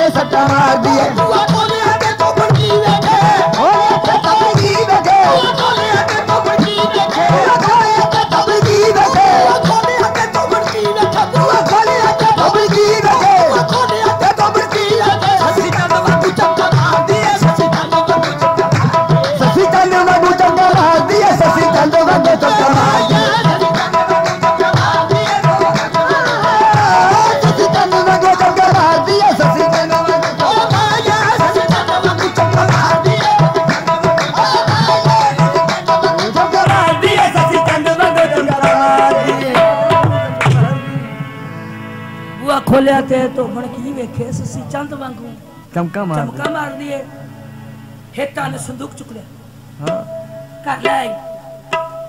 ते सट्टा मार दिए बुआ खोलिया ते तो बड़की देखे खोलिया ते तबकी देखे बुआ खोलिया ते तो बड़की देखे बुआ खोलिया ते तबकी देखे बुआ खोलिया ते तो बड़की देखे बुआ खोलिया ते तबकी देखे बुआ खोलिया ते तो बड़की देखे ससी चंद वांगू चक्का मार दिए ससी चंद वांगू चक्का मार दिए ससी चंद वांगू चक्का मार दिए खोलिया ते तो बड़की वेखे ससी चंद वांगू चमका मार दिए हेता ने संदूक चुक लिया हां कर लाई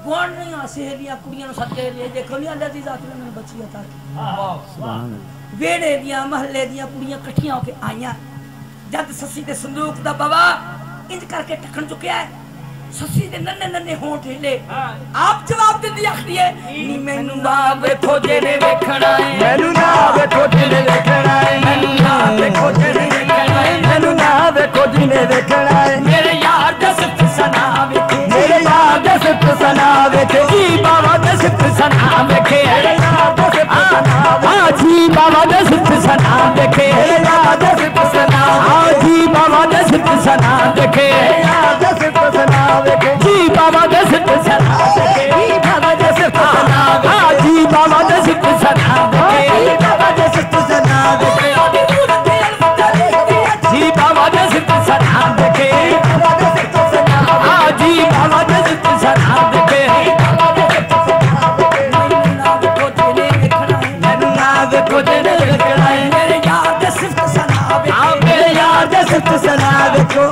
बोन नहीं सहेलियां कुड़ियां नु सत्ते ले देखो नहीं अल्लाह दी जात ने बच्ची अता वाह सुभान अल्लाह वेड़े दियां महल्ले दियां कुड़ियां इकट्ठियां होके आईयां जब ससी दे संदूक दा बाबा इंज करके टकन चुकिया है ससी दे नन्ने नन्ने होंठ हिले आप जवाब देंदी आखदी है नी मैनू ना वेखो जेने वेखना है मैनू ना वेखो जेने वेखना है मैनू ना वेखो जेने वेखना है मैनू ना वेखो जेने वेखना है मेरे यार दा सिफ्त सना वेखे मेरे यार दा सिफ्त सना वेखे जी बाबा दा सिफ्त सना वेखे मेरे यार दा सिफ्त सना हां जी बाबा दा सिफ्त सना वेखे मेरे यार दा सिफ्त सना हां जी बाबा दा सिफ्त सना वेखे मेरे यार दा सिफ्त सना जी बाबा दे सिफ्त सना जी बाबा दे सिफ्त सना जी बाबा दे सिफ्त सना जी बाबा दे सिफ्त सना जी बाबा दे सिफ्त सना जी बाबा दे सिफ्त सना मैनू ना देखो तेरे देखना है मेरे यार दे सिफ्त सना मेरे यार दे सिफ्त सना देखो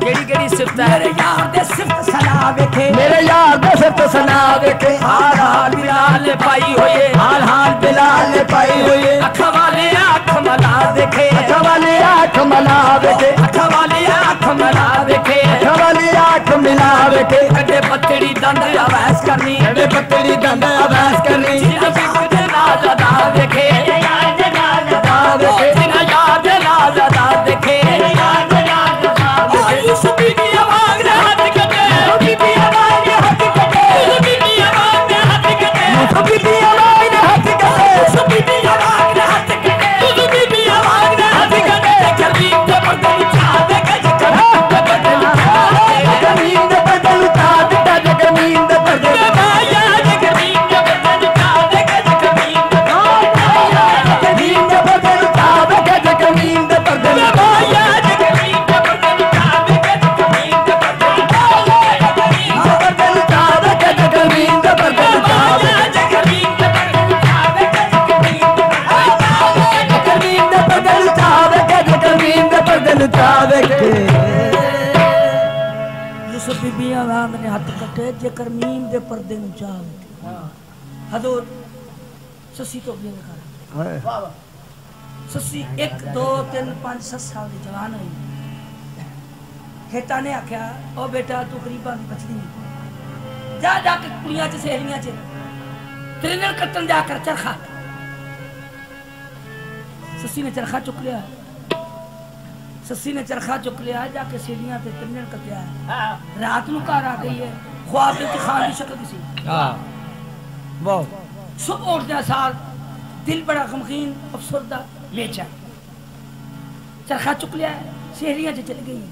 मेरे यार दे सिफ्त सना वेखे मेरे यार दे सिफ्त सना वेखे हाल हाल बिलाल पाई होए हाल हाल बिलाल पाई होए अख वाले आँख मला देखे अख वाले आँख मला देखे अख वाले आँख मला देखे अख वाले आँख मिला देखे कदे पतड़ी दंद आवाज करनी कदे पतड़ी दंद आवाज करनी नाज अदा देखे यार दे नाज अदा देखे यार दे नाज अदा देखे यार दे नाज अदा देखे सभी जेकर मीम दे पर्दे नु चाल हदूर ससी तो भी लगा वाह वाह ससी 1 2 3 5 7 साल दी जवान हुई हेता ने आख्या ओ बेटा तू गरीबां दी बचदी नहीं जा जा के कुड़ियां च सहेलियां च ट्रेनर कटन जा कर चरखा ससी ने चरखा चुक लिया ससी ने चरखा चुक लिया जाके सहेलियां ते ट्रेनर कटया रात नु घर आ गई है ख्वाब में खान की शक्ल किसी वाह सुबह उठने साल दिल बड़ा गमगीन अफसरदा बेचा चरखा चुक लिया सहेलियां चल गई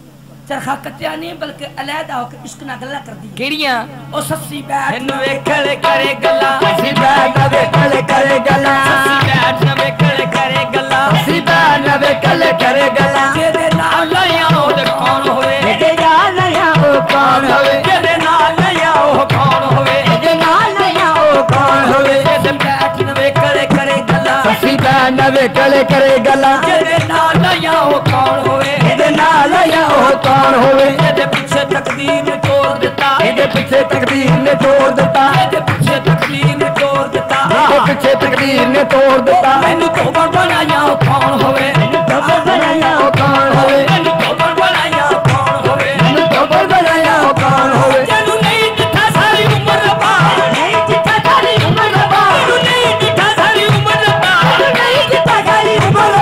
चरखा कटिया नहीं बल्कि अलहदा होकर इश्क ना गल्ला कर दी केड़ियां ओ सस्सी बैठ न वेखले करे गल्ला सस्सी बैठ न वेखले करे गल्ला सस्सी बैठ न वेखले करे गल्ला सस्सी बैठ न वेखले करे गल्ला तेरे नाल लिया ओ कौन होवे तेरे नाल लिया ओ कौन होवे तेरे नाल लिया ओ कौन होवे तेरे नाल लिया ओ कौन होवे सस्सी बैठ न वेखले करे गल्ला सस्सी बैठ न वेखले करे गल्ला तेरे नाल लिया ओ कौन होवे तेरे नाल लिया ओ कौन होवे ਇਹਦੇ ਪਿੱਛੇ ਤਕਦੀਰ ਨੇ ਤੋੜ ਦਿੱਤਾ ਇਹਦੇ ਪਿੱਛੇ ਤਕਦੀਰ ਨੇ ਤੋੜ ਦਿੱਤਾ ਇਹਦੇ ਪਿੱਛੇ ਤਕਦੀਰ ਨੇ ਤੋੜ ਦਿੱਤਾ ਇਹਦੇ ਪਿੱਛੇ ਤਕਦੀਰ ਨੇ ਤੋੜ ਦਿੱਤਾ ਮੈਨੂੰ ਤੋਬਾ ਬਣਾਇਆ ਉਹ ਕੌਣ ਹੋਵੇ ਮੈਨੂੰ ਤੋਬਾ ਬਣਾਇਆ ਉਹ ਕੌਣ ਹੋਵੇ ਮੈਨੂੰ ਤੋਬਾ ਬਣਾਇਆ ਉਹ ਕੌਣ ਹੋਵੇ ਮੈਨੂੰ ਤੋਬਾ ਬਣਾਇਆ ਉਹ ਕੌਣ ਹੋਵੇ ਤੈਨੂੰ ਨਹੀਂ ਦਿੱਤਾ ਸਾਰੀ ਉਮਰ ਰੱਬਾ ਨਹੀਂ ਦਿੱਤਾ ਸਾਰੀ ਉਮਰ ਰੱਬਾ ਤੈਨੂੰ ਨਹੀਂ ਦਿੱਤਾ ਸਾਰੀ ਉਮਰ ਰੱਬਾ ਨਹੀਂ ਦਿੱਤਾ ਸਾਰੀ ਉਮਰ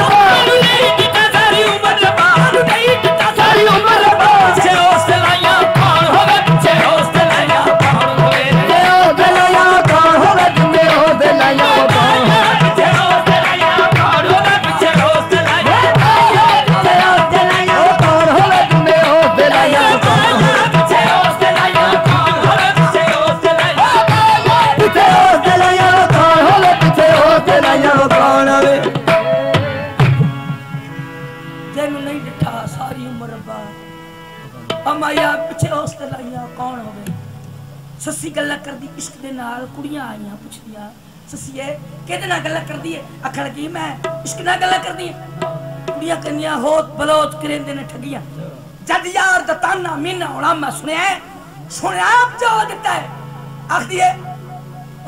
माया पिछे हौसले लाइया कौन हो गए सस्सी गल्ला करदी इश्क दे नाल कुड़ियां आईयां पुछदियां सस्सीए केदे नाल गल्ला करदी है आखण लगी मैं इश्क नाल गल्ला करदी है कुड़ियां कन्या होत बलोच करेंदे ने ठगियां जद यार दा ताना मीना होना मैं सुनया आप जवाब देता है आखदी है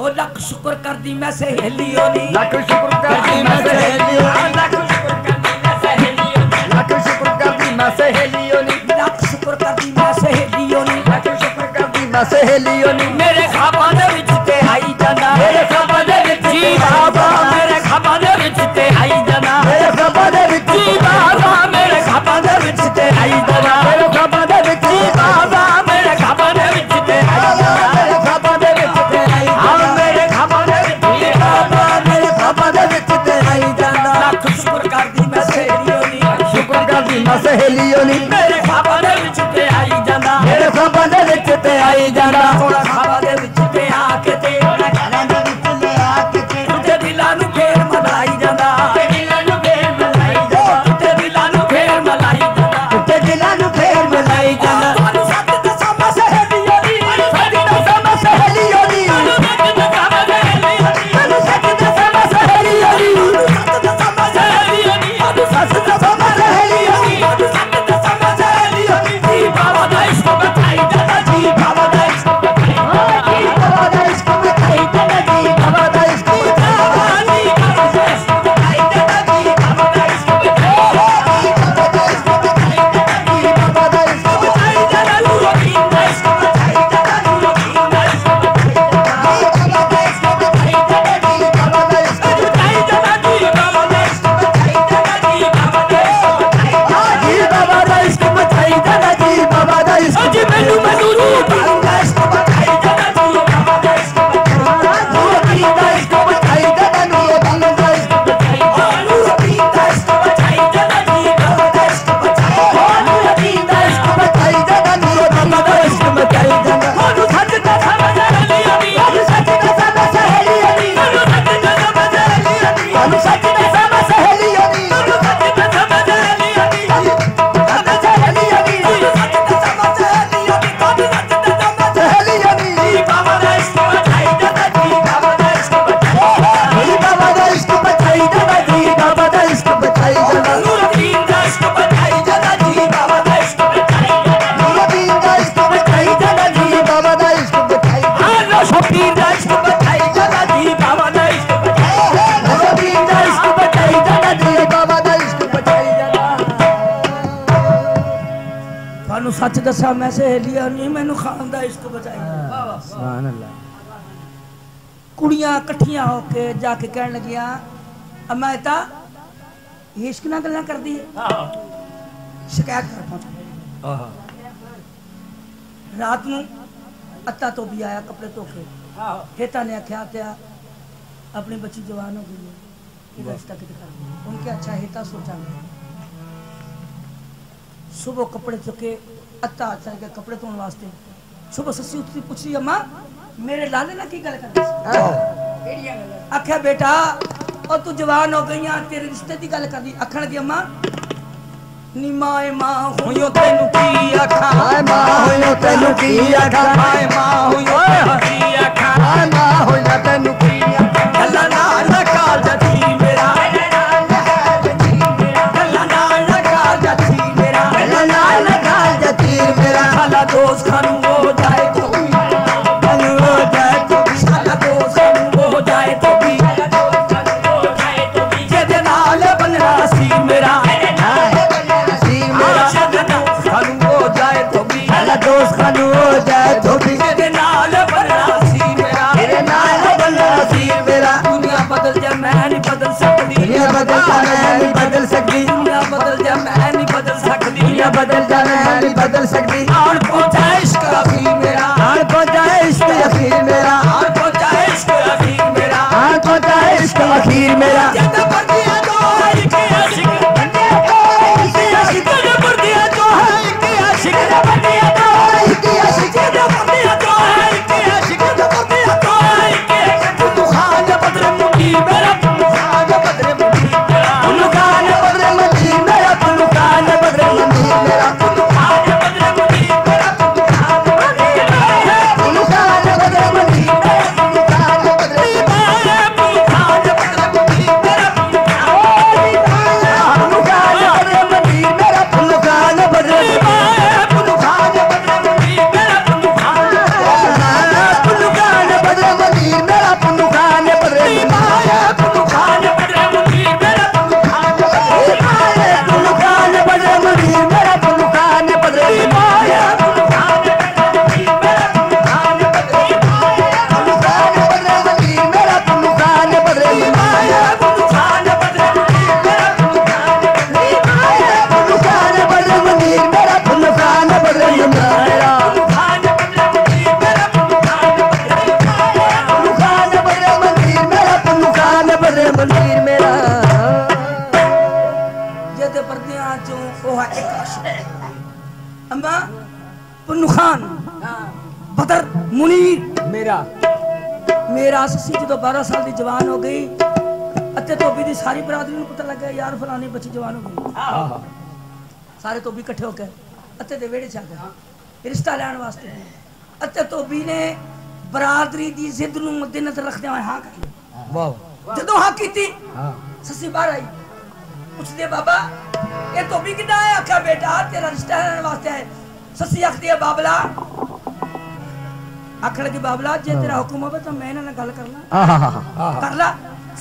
ओ लख शुक्र करदी मैं सहेलियों नी लख शुक्र करदी मैं सहेलियों लख शुक्र करदी मैं सहेलियों लख शुक्र करदी मैं सहेलियों लख शुक्र करदी मैं सहेलियों लख शुक्र करदी मैं सहेलियों मेरे ख्वाबां दे विच ते आई जाना मेरे ख्वाबां दे विच जी बाबा मेरे ख्वाबां दे विच ते आई जाना मेरे ख्वाबां दे विच जी बाबा मेरे ख्वाबां दे विच ते आई जाना मेरे ख्वाबां दे विच जी बाबा मेरे ख्वाबां दे विच ते आई जाना मेरे ख्वाबां दे विच ते आई जाना मेरे ख्वाबां दे विच जी बाबा मेरे ख्वाबां दे विच ते आई जाना लख शुक्र करदी मैं सहेलियों शुक्र करदी मैं सहेलियों मेरे ख्वाबां दे विच ते आई जाना मेरे ख्वाबां दे विच ते आई जाना थोड़ा ख्वाबां दे विच ते आके ते घरां दे विच ले आके ते तुझे दिलां नूं फेर मलाई जांदा ते दिलां नूं फेर मलाई जांदा तुझे दिलां नूं फेर मलाई जांदा तुझे दिलां नूं फेर मलाई जांदा तुहानू सच दसां मैं सहेलियों दी सच दसां मैं सहेलियों दी तुहानू सच दसां मैं सहेलियों दी तुहानू सच दसां मैं सहेलियों दी तुहानू सच दसां मैं सहेलियों दी तुहानू सच दसां मैं सहेलियों दी तुहानू सच दसां मैं सहेलियों दी जी बाबा दा इश्क बताई जांदा जी बाबा दा इश्क बताई जी बाबा दा इश्क बताई जांदा जी बाबा दा इश्क बताई जांदा जी बताई जांदा जी बाबा दा इश्क बताई बाबा दा इश्क बताई जांदा नूर दीन दा इश्क बताई जांदा नूर दीन दा इश्क बताई जांदा बाबा दा इश्क बताई जांदा जी बाबा दा इश्क बताई जांदा जी बाबा दा इश्क बताई जांदा जी बाबा दा इश्क बताई जी बाबा दा इश्क बताई जांदा जी बाबा दा इश्क जी मैनू नूर दीन दा इश्क बताई जांदा जी बाबा दा इश्क बताई नूर दीन दा इश्क बताई जांदा नूर दीन दा इश्क बताई नूर दीन दा इश्क बताई जांदा जी बाबा दा इश्क बताई नूर दीन दा इश्क बताई जांदा नूर दीन दा इश्क बताई जांदा तुहानू सच दसां मैं सहेलियों दी तुहानू सच दसां मैं सहेलियों दी तुहानू सच दसां मैं सहेलियों दी तुहानू सच दसां मैं सहेलियों दी तुहानू सच दसां मैं सहेलियों दी तुहानू सच दसां मैं सहेलियों दी तुहानू सच दसां मैं सहेलियों दी जी बाबा दा इश्क बताई जांदा जी बाबा दा इश्क बताई जी बाबा दा इश्क बताई जांदा जी बाबा दा इश्क बताई जांदा नूर दीन दा इश्क बताई जांदा जी बाबा दा इश्क बताई जांदा नूर दीन दा इश्क बताई जांदा जी बाबा दा इश्क बताई जांदा शकीर दा इश्क बताई जांदा जी बाबा दा इश्क बताई जांदा नूर दीन दा इश्क बताई जांदा जी बाबा दा इश्क बताई जांदा थानू सच दसां मैं सहेलियां नहीं मैनू खान दा इश्क बताई सुभान अल्लाह कुड़ियां इकट्ठियां होके जाके कहन लगियां अम्मा इता इश्क नाल गल्लां करदी है शिकायत कर पहुंच रात नूं अत्ता तो भी आया कपड़े धो के हेता ने आख्या त्या अपनी बच्ची जवान हो गई है कि रिश्ता किते कर उनके अच्छा हेता सोचांगे सुबह कपड़े चुके अत्ता चल के कपड़े धोने वास्ते सुबह सस्सी उठती पूछ रही अम्मा मेरे लाले ना की गल कर आख्या बेटा और तू जवान हो गई तेरे रिश्ते की गल कर दी आखन लगी अम्मा नी माए मां होयो तेनू की आखा हाय मां होयो तेनू की आखा हाय मां होयो की आखा हाय मां होयो तेनू की आखा गल्ला नाल काल जती मेरा गल्ला नाल काल जती मेरा गल्ला नाल काल जती मेरा साला दोस्त खानू हो जाए तो खानू हो जाए तो साला दोस्त खानू हो जाए तो भी जेदे नाल बनना सी मेरा दोस्त खानू हो जाए तो भी तेरे नाल बनना सी मेरा तेरे नाल बनना सी मेरा दुनिया बदल जा मैं नहीं बदल सकती दुनिया बदल जा मैं नहीं बदल सकती दुनिया बदल जा मैं नहीं बदल सकती दुनिया बदल जा मैं नहीं बदल सकती आन पहुंचा इश्क अखीर मेरा आन पहुंचा इश्क अखीर मेरा आन पहुंचा इश्क अखीर मेरा आन पहुंचा इश्क अखीर मेरा जब बंदिया तो है के आशिक बंदिया तो है के आशिक जब बंदिया तो है के आशिक बंदिया मेरा चो वो है एक आशिक अम्मा पुन्नू खान बदर मुनीर मेरा ससी जो 12 साल की जवान हो गई अते धोबी की सारी बरादरी को पता लग गया यार फलानी बच्ची जवान हो गई सारे धोबी इकट्ठे होकर अते दे वेड़े च आ गए रिश्ता लैन वास्ते अते धोबी ने बरादरी की जिद नूं मद्देनजर रखते हुए हाँ कर जदों हाँ की ससी बाहर आई पूछते बाबा ये धोबी किदा है आख्या बेटा तेरा रिश्ता लैन वास्ते है ससी आखती है बाबला आखर लगी बाबला जे तेरा हुक्म हो तो मैं इन्हां गल करना कर ला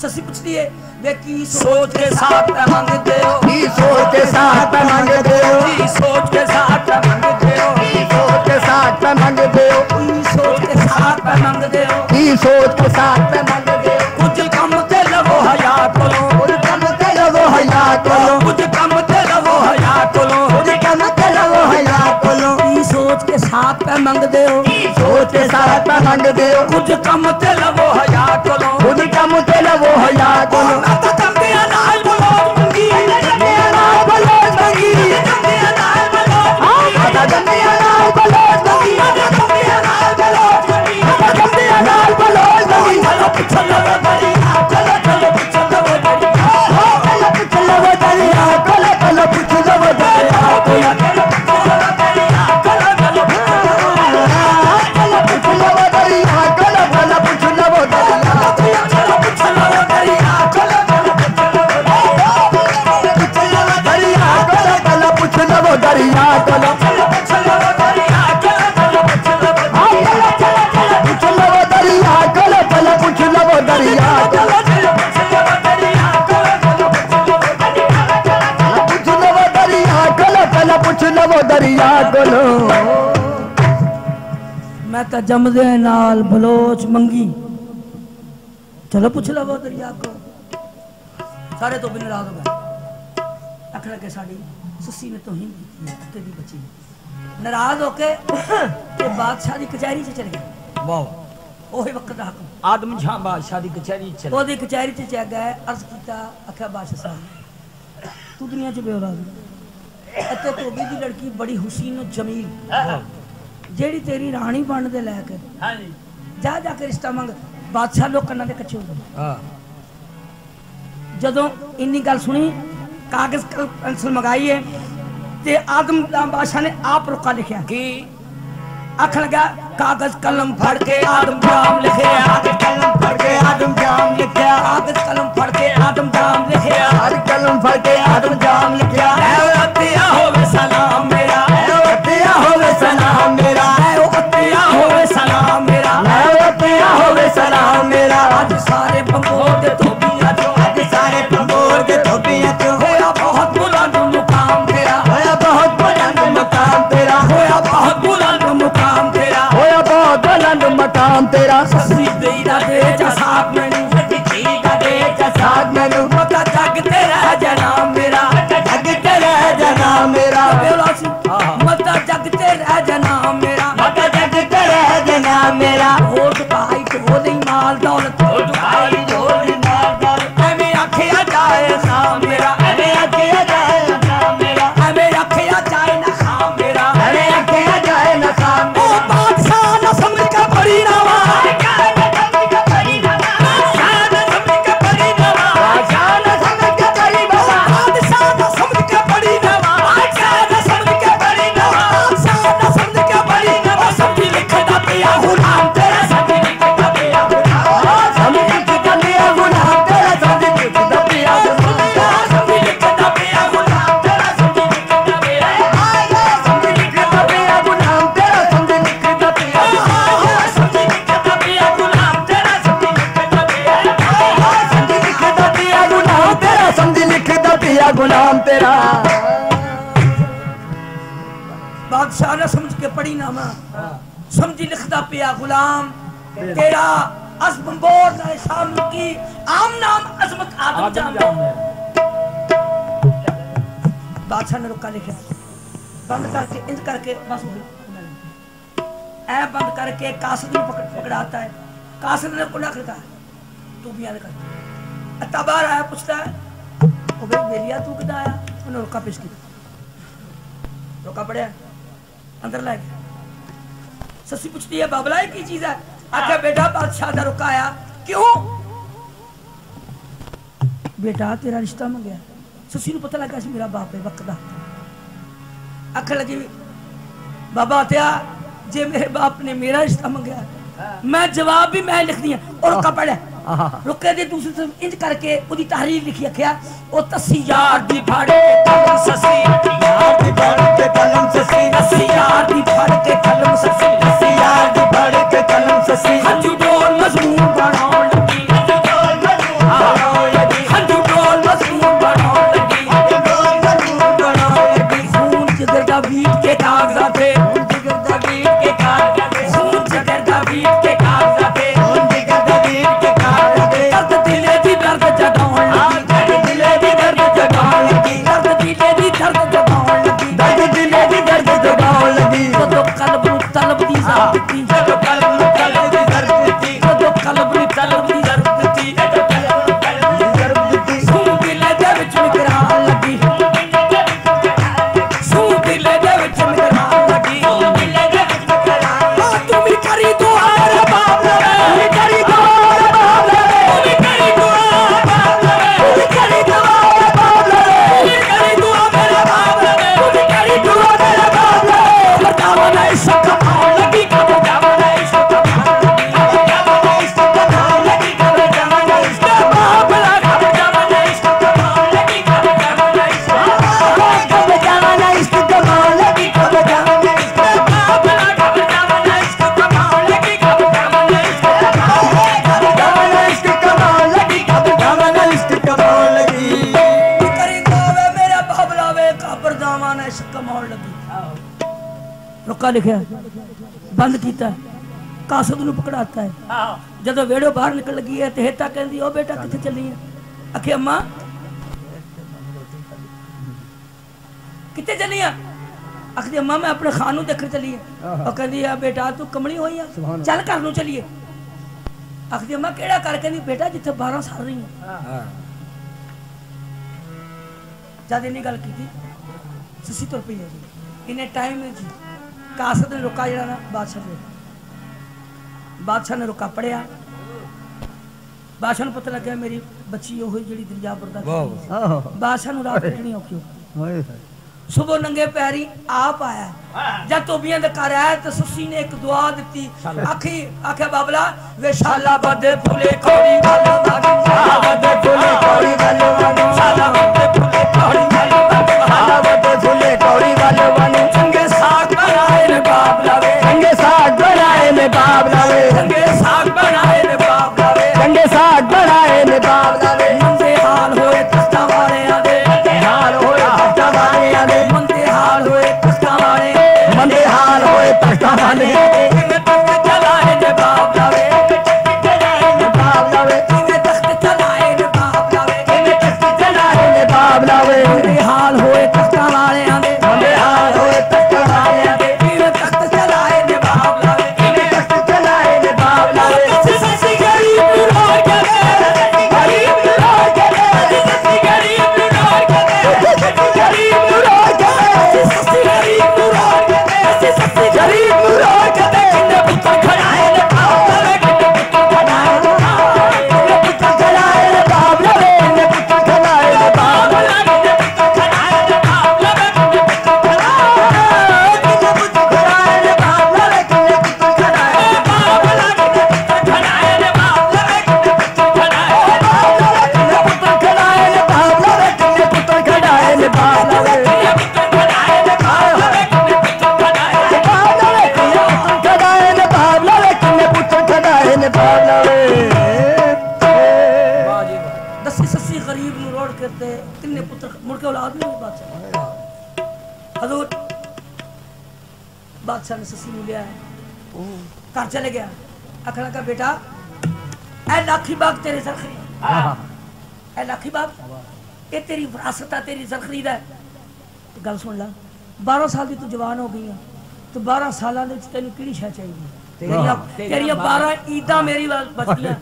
ससी पूछती है वे की सोच के साथ मांगते हो की सोच के साथ मांगते हो की सोच के साथ मांगते हो की सोच के साथ मांगते हो की सोच के साथ मांगते हो की सोच के साथ मांगते हो कुछ कम ते लगो हया करो कुछ कम ते लगो हया करो कुछ कम ते लगो हया करो कुछ कम ते लगो हया करो की सोच के साथ मांगते हो की सोच के साथ मांगते हो कुछ कम ते लगो हया करो कुछ कम ते लगो हया करो आता कंबिया नाल बोलो मंगी कंबिया नाल बोलो मंगी कंबिया नाल बोलो आता कंबिया नाल बोलो मंगी कंबिया नाल बोलो मंगी कंबिया नाल बोलो मंगी चलो चलो दरिया चलो चलो चलो दरिया चलो चलो दरिया चलो चलो चलो दरिया चलो चलो दरिया चलो चलो मैं तो जमदे नाल बलोच मंगी चलो पूछ लो वो दरिया को सारे तो भी नाराज हो गए अखड़ के साड़ी ससी ने तो ही तेरी बची नाराज होके ते बादशाह की कचहरी से चले गए वाह ओही वक्त दा हुक्म आदम शाह बादशाह की कचहरी चले ओदी कचहरी से जा गए अर्ज कीता आख्या बादशाह साहब तू दुनिया च बेऔलाद अते धोबी दी लड़की बड़ी हुसीन जमील जेड़ी तेरी रानी बन दे लैके हां जी जा जाके रिश्ता मंग बादशाह लोग कन्ना दे कच्चे हो गए हां जदों इन्नी गल सुनी कागज पेंसिल मंगाई है ते आदम बादशाह ने आप रुका लिखा कि आख लगा कागज कलम फड़ के आदम जाम लिखे कागज कलम फड़ के आदम जाम लिखे कागज कलम फड़ के आदम जाम लिखे कागज कलम फड़ के आदम जाम लिखे ऐ अतिया होवे सलाम मेरा ऐ अतिया होवे सलाम मेरा ऐ अतिया होवे सलाम मेरा ऐ अतिया होवे सलाम मेरा आज सारे बंबोर दे धोबियां चो आज सारे बंबोर दे धोबियां चो होया बहुत बुलंद मुकाम तेरा होया बहुत बुलंद मुकाम तेरा होया बहुत बुलंद मुकाम तेरा होया बहुत बुलंद मुकाम तेरा ससी देदा दे जसात मैनू सच्ची दा दे जसात मैनू मता जग तेरा जनाम मेरा जग तेरा जनाम मेरा मता जग तेरा जनाम मेरा मता जग तेरा जनाम मेरा होठ भाई तो नहीं माल दौलत होठ भाई तो नहीं माल दौलत एवें आखिया जाए नाम मेरा एवें आखिया जाए नाम मेरा एवें आखिया जाए ना खाम मेरा एवें आखिया जाए ना खाम ओ बादशाह ना समझ का बड़ी नावा गुलाम तेरा बादशाह ने समझ के पढ़ी नामा समझी लिखता पिया गुलाम तेरा असबंबोर ना शाम की आम नाम अजमत आदम जान बादशाह ने रुका लिखा बंद करके इंज करके बस ऐ बंद करके कासिद में पकड़ाता है कासिद ने कुना करता है तू भी याद कर तबार आया पूछता है ओ भाई बेलिया तू किदा आया उन्होंने रुका पेश किया रुका पड़िया अंदर लै गया। ससी पूछती है बाबला की चीज है? आखिर बेटा बादशाह का रुका आया। क्यों? बेटा तेरा रिश्ता मंगया। ससी को पता लगा मेरा बाप है वक्त दा। आखिर लगी बाबा आत्या जे मेरे बाप ने मेरा रिश्ता मंगया मैं जवाब भी मैं लिख दिया। और रुका पड़े रुके दे दूसरी तरफ इंज करके उदी तहरीर लिखी रखिया ओ तसी यार दी फाड़ के कलम ससी यार दी फाड़ के कलम ससी तसी यार दी फाड़ के कलम ससी तसी यार दी फाड़ के कलम ससी हंजू डोल मजमून बनाओ लगी हंजू डोल मजमून बनाओ लगी हंजू डोल मजमून बनाओ लगी हंजू डोल मजमून बनाओ लगी खून जिगर दा बीट के कागजात पे खून जिगर दा बीट के कागजात पे खून जिगर दा बीट के कागजात पे खून जिगर दा बीट के कागजात पे दर्द दिले दी दर्द जगाउण लगी दर्द दिले दी दर्द जगाउण लगी दर्द दिले दी दर्द जगाउण लगी दर्द दिले दी दर्द जगाउण लगी तो कल्ब नु तलब दी ज़ात दी तो कल्ब नु तलब दी ज़ात दी तो कल्ब नु तलब दी ज़ात दी तो कल्ब नु तलब दी ज़ात दी सूं दिले दे विच निकरान लगी सूं दिले दे विच निकरान लगी सूं दिले दे विच निकरान तुम ही करी दुआ रे बाप रे तुम ही करी दुआ रे बाप रे तुम ही करी दुआ बाप रे तुम ही करी दुआ रे बाप रे तुम ही करी दुआ मेरे बाप रे तुम ही करी दुआ मेरे बाप रे बताओ ना इश्क कमाल लगी कब जावा ना इश्क कमाल लगी कब जावा ना इश्क कमाल लगी कब जावा ना इश्क बाप रे कब जावा ना इश्क कमाल लगी कब जावा ना इश्क कब जावा ना इश्क कमाल लगी कब जावा ना इश्क बाप रे कब जावा ना इश्क कमाल लगी कब जावा ना इश्क कब जावा ना इश्क कमाल लगी कब जावा ना इश्क कमाल लगी करी दोवे मेरा बाबला वे कब जावा ना इश्क कमाल लगी। रुका लिखा बंद किया कासद नूं पकड़ाता है जदों वेड़ो बाहर निकल लगी है ते हेता कहंदी ओ बेटा किथे चली है? आखे अम्मा किथे चली है? आखदी अम्मा मैं अपने खान नूं देखण चली है। ओ कहंदी आ बेटा तू कमली होई है चल घर नूं चलिए। आखदी अम्मा केड़ा कर? कहंदी बेटा जिथे 12 साल रही है। जद इन्नी गल कीती ससी तुर पई है जी इन्ने टाइम में जी कासद ने रुका जरा ना बादशाह ने रुका पड़िया। बादशाह ने पता लगा मेरी बच्ची ओही जिहड़ी दरिया बरदा बादशाह ने रात कटनी औखी सुबह नंगे पैरी आप आया जब तोबियां दे घर आया तो ससी ने एक दुआ दी आखी आखे बाबला वे शाला बदे फुले कौड़ी वाले शाला बदे फुले कौड़ी वाले शाला बदे फुले कौड़ी वाले शाला बदे फुले कौड़ी वाले चंगे साग बनाए ने बाबला वे चंगे साग बनाए ने बाबला वे चंगे साग बनाए ने बाबला वे चंगे साग बनाए ने बाबला वे मंदे हाल होए कष्टा वाले आदे हाल होए कष्टा वाले आदे मंदे हाल होए कष्टा वाले मंदे हाल होए कष्टा वाले तख्त चलाए ने बाबला वे चलाए ने बाबला वे तख्त चलाए ने बाबला वे तख्त चलाए ने बाबला वे मंदे हाल होए कष्टा वाले आदे मंदे हाल होए कष्टा वाले आदे तख्त चलाए ने बाबला वे तख्त चलाए ने बाबला वे ससी गरीब रोड के गरीब रोड के ससी गरीब रोड के गरीब रोड के ससी गरीब रोड के ससी गरीब रोड के किन्ने पुत्र खड़ाए ने बाबला वे किन्ने पुत्र खड़ाए ने पुत्र खड़ाए ने बाबला वे किन्ने पुत्र खड़ाए ने बाबला किन्ने पुत्र खड़ाए ने बाबला वे किन्ने पुत्र खड़ाए ने बाबला वे किन्ने पुत्र खड़ाए ने बाबला किन्ने पुत्र खड़ाए ने बाबला वे किन्ने पुत्र खड़ाए ने बाबला वे किन्ने पुत्र खड़ाए ने बाबला वे किन्ने पुत्र खड़ाए ने बाबला वे किन्ने पुत्र खड़ाए ने बाबला वे किन्ने पुत्र खड़ाए ने बाबला वे किन्ने पुत्र खड़ाए ने बाबला वे दसी ससी गरीब नु रोड करते किन्ने पुत्र मुड़ के औलाद नहीं बादशाह हजूर बादशाह ने ससी नु लिया घर चले गया आखना का बेटा ए लाखी बाग तेरे सरखरी ए लाखी बाग ये तेरी विरासत है तेरी सरखरी है गल सुन ला 12 साल की तू जवान हो गई है तो 12 साल तेन कि शह चाहिए तेरिया 12 ईदा मेरी बचदियां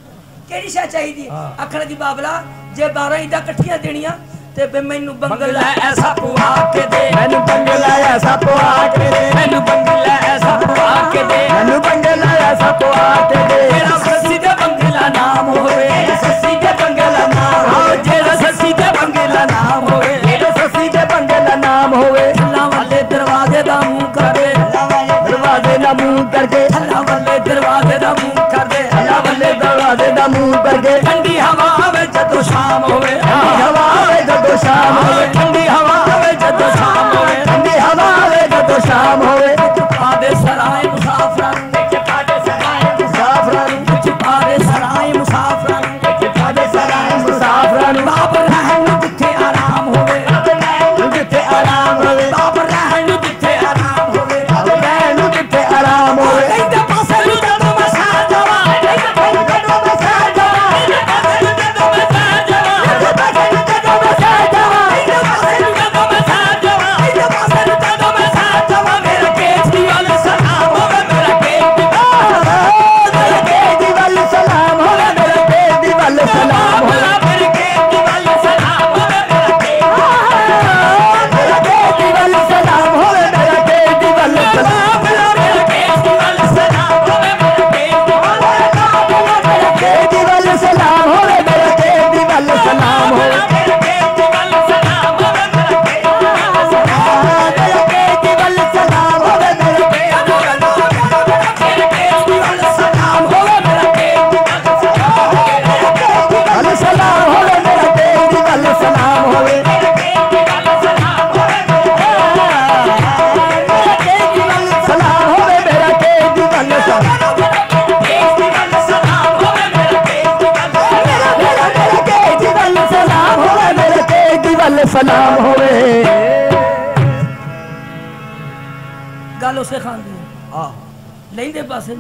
कि शह चाहिए आखन लगी बाबला जे 12 ईदा कट्ठियां देनियां ते पे मैनू बंगला ऐसा पुआ के दे, मैनू बंगला ऐसा पुआ के दे, मैनू बंगला ऐसा पुआ के दे, मैनू बंगला ऐसा पुआ के दे। तेरा सस्सी दे बंगला नाम होवे, सस्सी दे बंगला नाम होवे, जेड़ा सस्सी दे बंगला नाम होवे, जेड़ा सस्सी दे बंगला नाम होवे। अल्लाह वाले दरवाजे दा मुंह कर दे, दरवाजे दा मुंह करके, अल्लाह वाले दरवाजे दा मुंह कर दे, अल्लाह वाले दरवाजे दा मुंह करके। ठंडी हवा आवे जदों शाम होवे, ठंडी हवा आवे जदों शाम होवे, ठंडी हवा आवे जदों शाम होवे, ठंडी हवा आवे जदों शाम होवे। छुपा दे सराय मुसाफरां, छुपा दे सराय मुसाफरां, छुपा दे सराय मुसाफरां, छुपा दे सराय मुसाफरां। बाप रहन जिथे आराम होवे, जिथे आराम होवे, बाप रहन जिथे आराम होवे, रहन जिथे आराम होवे। इधर पासे नु जदों मैं सा जावां, इधर पासे नु जदों मैं सा जावां, इधर पासे नु जदों मैं सा जावां, इधर पासे नु जदों मैं सा जावां, इधर पासे नु जदों मैं सा जावां, इधर पासे नु जदों मैं सा जावां। मेरा केसरी वाले सलाम होवे, मेरा केसरी मेरे केदी वाले सलाम होवे, मेरे केदी वाले सलाम होवे, मेरे केसरी वाले सलाम होवे, मेरा मेरे केदी वाले सलाम होवे, मेरे केदी वाले सलाम, मेरा केसरी वाले सलाम होवे, मेरा केदी वाले सलाम होवे, मेरे केदी वाले सलाम होवे, मेरा केसरी वाले सलाम होवे, मेरा मेरे केदी वाले सलाम होवे, मेरे केसरी वाले सलाम होवे, मेरा वाले सलाम होवे, मेरे केदी वाले सलाम होवे, सलाम होवे, मेरे केदी वाले सलाम, केदी वाले सलाम होवे, मेरे केदी वाले सलाम होवे। गल उसे खांदी लेंदे पासे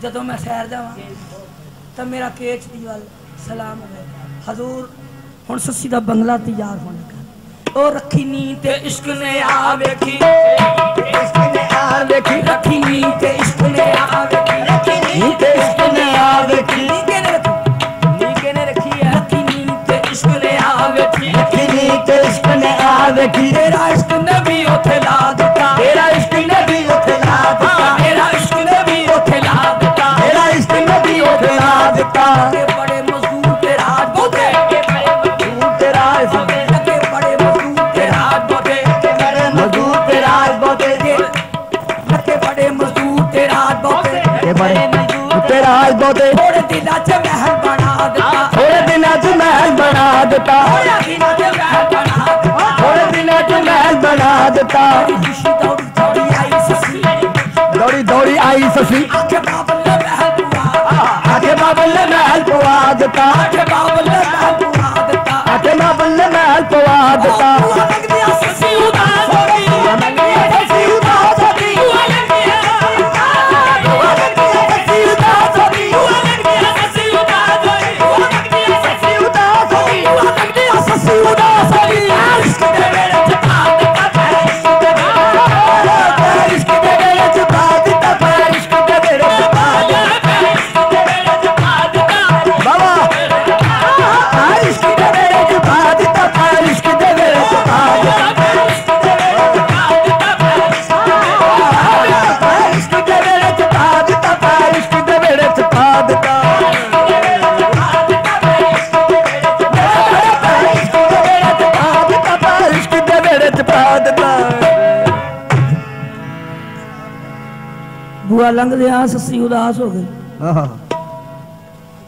जदों मैं सैर जावां तो मेरा केच दी वाल सलाम होवे। हजूर हुण सस्सी दा बंगला तैयार होने का ओ रखी नी ते इश्क ने आ वेखी, इश्क ने आ देखी, रखी नी ते इश्क ने आ वेखी, रखी नी ते इश्क ने आ देखी, नीके ने रखी है, रखी नी ते इश्क ने आ वेखी, किनी ते इश्क ने आ देखी। तेरा इश्क ने भी उथे ला दिता, तेरा इश्क ने भी उथे ला दिता, तेरा इश्क ने भी उथे ला दिता, तेरा इश्क ने भी उथे ला दिता। के बड़े मजदूर ते राज बोते, तू तेरा इश्क के बड़े मजदूर ते राज बोते, मजदूर तेरा बोते, के बड़े मजदूर ते राज बोते, के बड़े तेरा बोते। थोड़े दिना च महल बना दिता, थोड़े दिना च महल बना देता, थोड़े दिना च महल बना दिता, थोड़े दिना च महल बना देता। खुशी दौड़ी दौड़ी आई ससी, दौड़ी दौड़ी आई ससी, आखे बाबल ने महल पुआ, आके बाबल ने महल पवा देता, आखे बाबल ने महल पुआ देता, आके बाबल ने महल पवा देता। पुआ लग दिया ससी उदास होगी, पुआ लग दिया ससी उदास होगी, पुआ लग दिया ससी उदास होगी, पुआ लग दिया ससी उदास होगी, पुआ लग दिया ससी उदास होगी, पुआ लग दिया ससी उदास होगी। इश्क दे मेरे छपा देता, इश्क दे मेरे छुपा देता, इश्क दे मेरे छुपा देता। बाबा इश्क दे मेरे छुपा देता, इश्क दे मेरे छुपा देता, इश्क दे मेरे छुपा देता, इश्क दे मेरे छुपा देता, इश्क दे मेरे छुपा देता। बुआ लंघ दिया ससी उदास हो गई,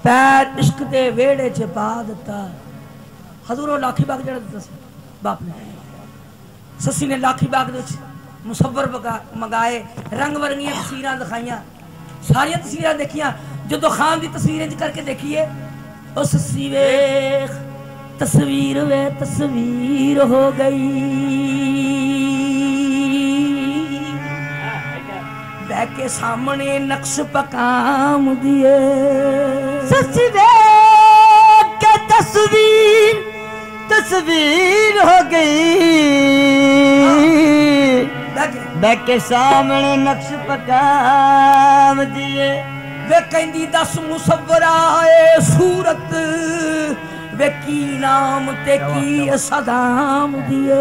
पैर इश्क दे वेड़े च पा दिता। हजूरों लाखी बाग जड़ा दिता सी बाप ने, ससी ने लाखी बाग दे मुसव्वर मंगाए, रंग बरंगियां तस्वीरां दिखाइया, सारिया तस्वीरां देखिया। जो खान की तस्वीरें करके देखिए, ओ ससी वेख तस्वीर वे तस्वीर हो गई, बैठ के सामने नक्श पकाम दिए, सच्ची के तस्वीर तस्वीर हो गई, बैठ के सामने नक्श पकाम दिए। वे कहंदी दस मुसव्वरा है सूरत, वे की नाम ते की सदाम दिए